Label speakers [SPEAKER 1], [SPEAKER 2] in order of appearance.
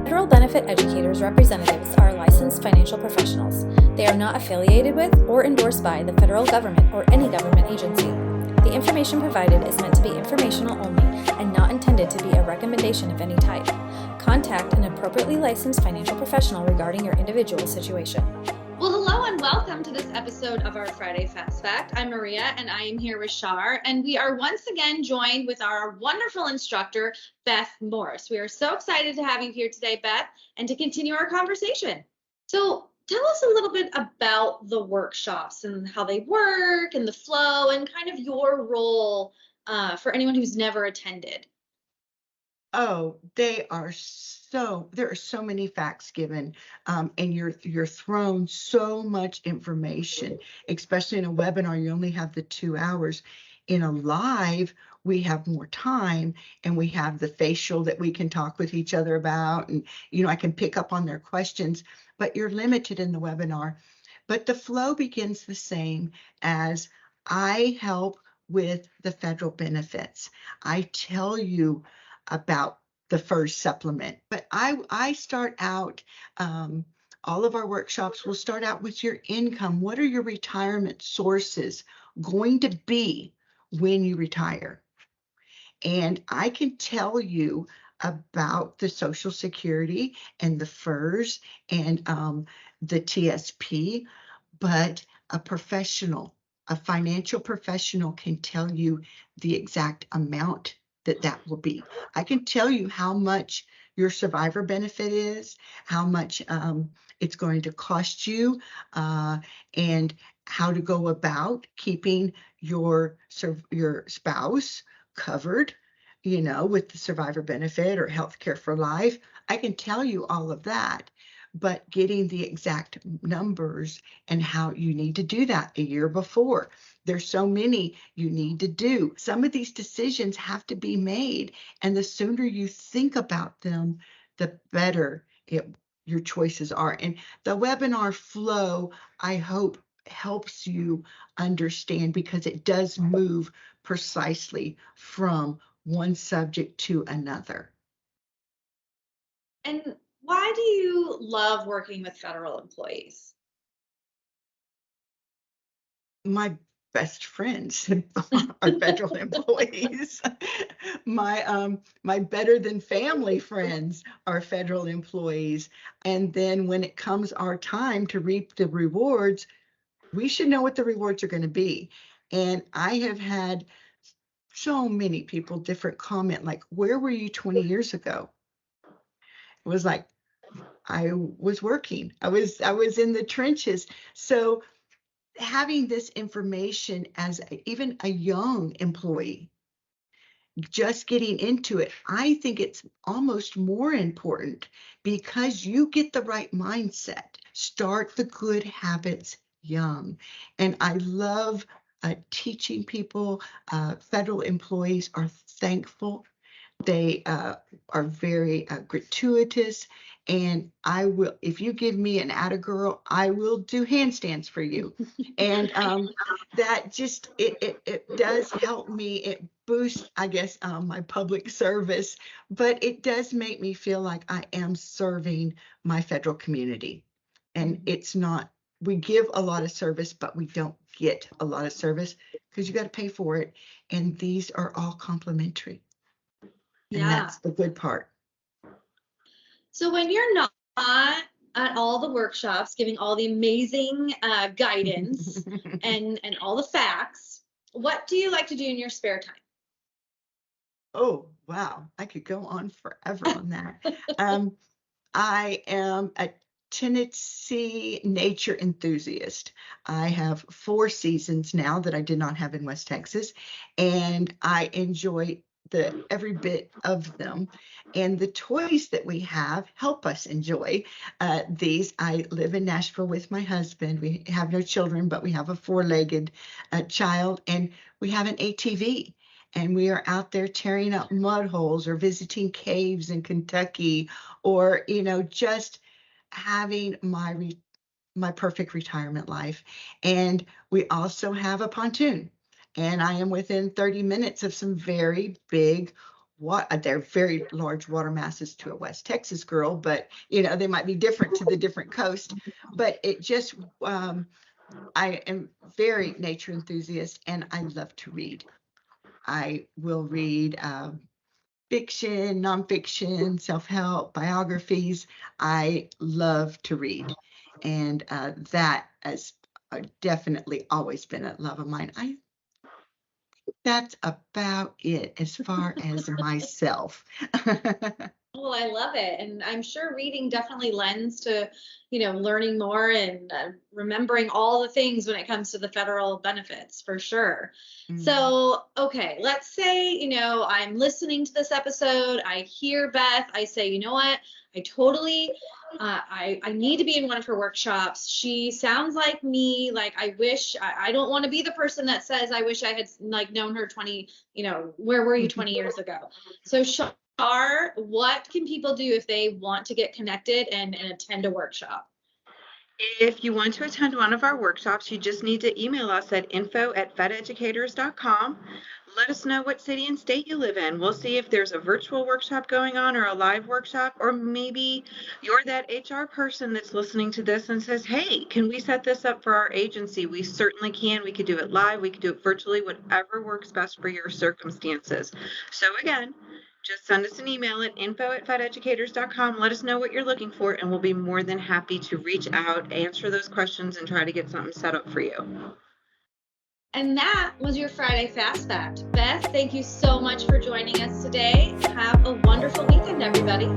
[SPEAKER 1] Federal Benefit Educators representatives are licensed financial professionals. They are not affiliated with or endorsed by the federal government or any government agency. The information provided is meant to be informational only and not intended to be a recommendation of any type. Contact an appropriately licensed financial professional regarding your individual situation.
[SPEAKER 2] Well, hello and welcome to this episode of our Friday Fast Fact. I'm Maria and I am here with Shar, and we are once again joined with our wonderful instructor, Beth Morris. We are so excited to have you here today, Beth, and to continue our conversation. So tell us a little bit about the workshops and how they work and the flow and kind of your role for anyone who's never attended.
[SPEAKER 3] Oh, there are so many facts given, and you're thrown so much information, especially in a webinar. You only have the 2 hours. In a live, we have more time, and we have the facial that we can talk with each other about, and I can pick up on their questions, but you're limited in the webinar. But the flow begins the same as I help with the federal benefits. I tell you about the first supplement. But I start out, all of our workshops will start out with your income. What are your retirement sources going to be when you retire? And I can tell you about the Social Security and the FERS and the TSP, but a financial professional can tell you the exact amount that will be. I can tell you how much your survivor benefit is, how much it's going to cost you, and how to go about keeping your spouse covered, with the survivor benefit or healthcare for life. I can tell you all of that, but getting the exact numbers and how you need to do that a year before. There's so many you need to do. Some of these decisions have to be made, and the sooner you think about them, the better your choices are. And the webinar flow, I hope, helps you understand, because it does move precisely from one subject to another.
[SPEAKER 2] And why do you love working with federal employees?
[SPEAKER 3] My best friends are federal employees. My better than family friends are federal employees. And then when it comes our time to reap the rewards, we should know what the rewards are going to be. And I have had so many people different comment, like, where were you 20 years ago? It was like, I was working. I was in the trenches. So having this information as even a young employee, just getting into it, I think it's almost more important, because you get the right mindset. Start the good habits young. And I love teaching people. Federal employees are thankful. They are very gratuitous, and I will, if you give me an atta girl, I will do handstands for you. And that just, it does help me. It boosts, I guess, my public service, but it does make me feel like I am serving my federal community. And it's not, we give a lot of service, but we don't get a lot of service, because you got to pay for it. And these are all complimentary. And that's the good part.
[SPEAKER 2] So when you're not at all the workshops giving all the amazing guidance and all the facts, what do you like to do in your spare time?
[SPEAKER 3] Oh, wow. I could go on forever on that. I am a Tennessee nature enthusiast. I have 4 seasons now that I did not have in West Texas, and I enjoy every bit of them. And the toys that we have help us enjoy these. I live in Nashville with my husband. We have no children, but we have a 4-legged child, and we have an ATV. And we are out there tearing up mud holes or visiting caves in Kentucky, or, just having my perfect retirement life. And we also have a pontoon. And I am within 30 minutes of some very big they're very large water masses to a West Texas girl, but they might be different to the different coast. But it just, I am very nature enthusiast, and I love to read. I will read fiction, nonfiction, self-help, biographies. I love to read, and that has definitely always been a love of mine. That's about it as far as myself.
[SPEAKER 2] Well, I love it. And I'm sure reading definitely lends to, learning more and remembering all the things when it comes to the federal benefits, for sure. So, okay, let's say, I'm listening to this episode. I hear Beth. I say, you know what? I totally, I need to be in one of her workshops. She sounds like me. Like, I wish, I don't want to be the person that says, I wish I had known her 20, where were you 20 years ago? So what can people do if they want to get connected and attend a workshop?
[SPEAKER 4] If you want to attend one of our workshops, you just need to email us at info@fededucators.com. Let us know what city and state you live in. We'll see if there's a virtual workshop going on or a live workshop, or maybe you're that HR person that's listening to this and says, hey, can we set this up for our agency? We certainly can. We could do it live. We could do it virtually, whatever works best for your circumstances. So again, just send us an email at info@fededucators.com. Let us know what you're looking for, and we'll be more than happy to reach out, answer those questions, and try to get something set up for you.
[SPEAKER 2] And that was your Friday Fast Fact. Beth, thank you so much for joining us today. Have a wonderful weekend, everybody.